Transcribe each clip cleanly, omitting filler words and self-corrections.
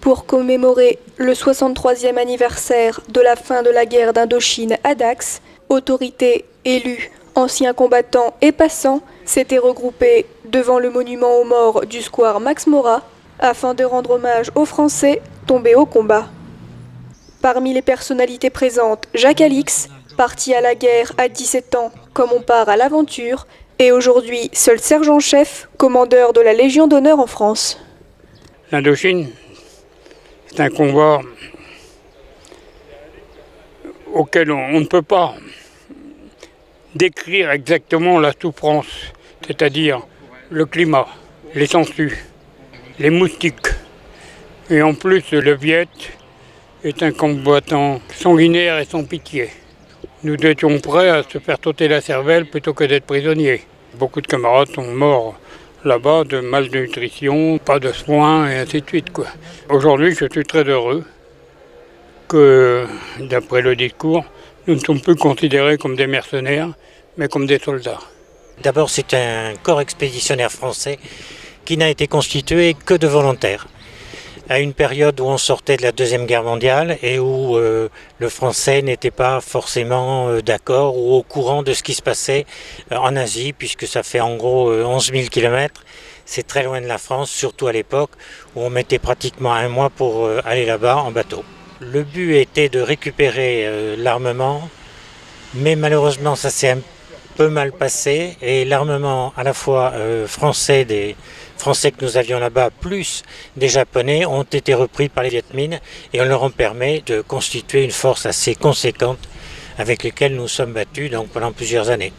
Pour commémorer le 63e anniversaire de la fin de la guerre d'Indochine à Dax, autorités, élus, anciens combattants et passants s'étaient regroupés devant le monument aux morts du square Max Morat afin de rendre hommage aux Français tombés au combat. Parmi les personnalités présentes, Jacques Alix, parti à la guerre à 17 ans comme on part à l'aventure, et aujourd'hui seul sergent-chef, commandeur de la Légion d'honneur en France. L'Indochine, c'est un combat auquel on ne peut pas décrire exactement la souffrance, c'est-à-dire le climat, les sangsues, les moustiques. Et en plus, le Viet est un combattant sanguinaire et sans pitié. Nous étions prêts à se faire sauter la cervelle plutôt que d'être prisonniers. Beaucoup de camarades sont morts là-bas de malnutrition, pas de soins et ainsi de suite, quoi. Aujourd'hui, je suis très heureux que, d'après le discours, nous ne sommes plus considérés comme des mercenaires, mais comme des soldats. D'abord, c'est un corps expéditionnaire français qui n'a été constitué que de volontaires. À une période où on sortait de la Deuxième Guerre mondiale et où le français n'était pas forcément d'accord ou au courant de ce qui se passait en Asie, puisque ça fait en gros 11 000 kilomètres. C'est très loin de la France, surtout à l'époque où on mettait pratiquement un mois pour aller là-bas en bateau. Le but était de récupérer l'armement, mais malheureusement ça s'est un peu mal passé et l'armement à la fois français, des Français que nous avions là-bas, plus des Japonais, ont été repris par les Viet Minh et on leur a permis de constituer une force assez conséquente avec laquelle nous sommes battus donc, pendant plusieurs années.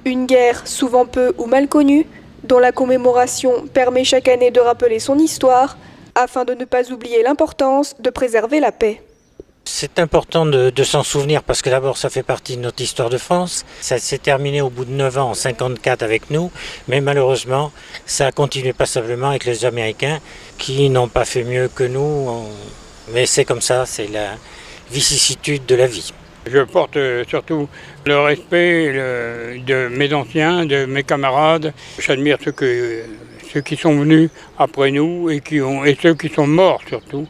Une guerre souvent peu ou mal connue, dont la commémoration permet chaque année de rappeler son histoire, afin de ne pas oublier l'importance de préserver la paix. C'est important de s'en souvenir parce que d'abord ça fait partie de notre histoire de France. Ça s'est terminé au bout de 9 ans en 1954 avec nous, mais malheureusement ça a continué passablement avec les Américains qui n'ont pas fait mieux que nous. Mais c'est comme ça, c'est la vicissitude de la vie. Je porte surtout le respect de mes anciens, de mes camarades. J'admire ceux qui sont venus après nous et ceux qui sont morts surtout.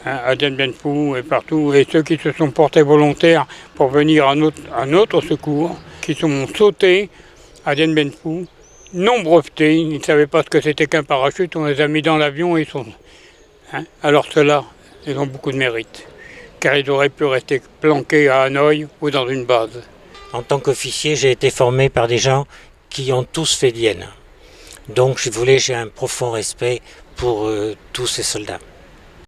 À Dien Bien Phu et partout, et ceux qui se sont portés volontaires pour venir à notre secours, qui sont sautés à Dien Bien Phu, non brevetés, ils ne savaient pas ce que c'était qu'un parachute, on les a mis dans l'avion et ils sont... Alors ceux-là, ils ont beaucoup de mérite, car ils auraient pu rester planqués à Hanoï ou dans une base. En tant qu'officier, j'ai été formé par des gens qui ont tous fait Dien. Donc j'ai un profond respect pour tous ces soldats.